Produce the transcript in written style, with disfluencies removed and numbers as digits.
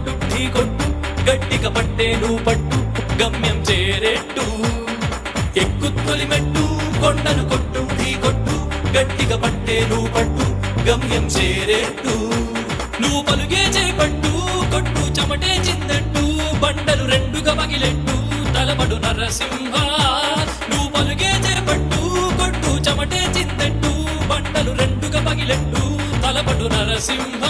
కొట్టు ఢీ కొట్టు గట్టిగా పట్టేను పట్టు గమ్యం చేరేట్టు ఎక్కు తొలిమెట్టు కొండను కొట్టు ఢీ కొట్టు గట్టిగా పట్టేను పట్టు గమ్యం చేరేట్టు నువ్వు పలుగే చేపట్టు కొట్టు చెమటే చిందట్టు బండలు రెండుగా పగిలెట్టు తలబడు నరసింహ నువ్వు పలుగే చేపట్టు కొట్టు చెమటే చిందట్టు బండలు రెండుగా పగిలెట్టు తలబడు నరసింహ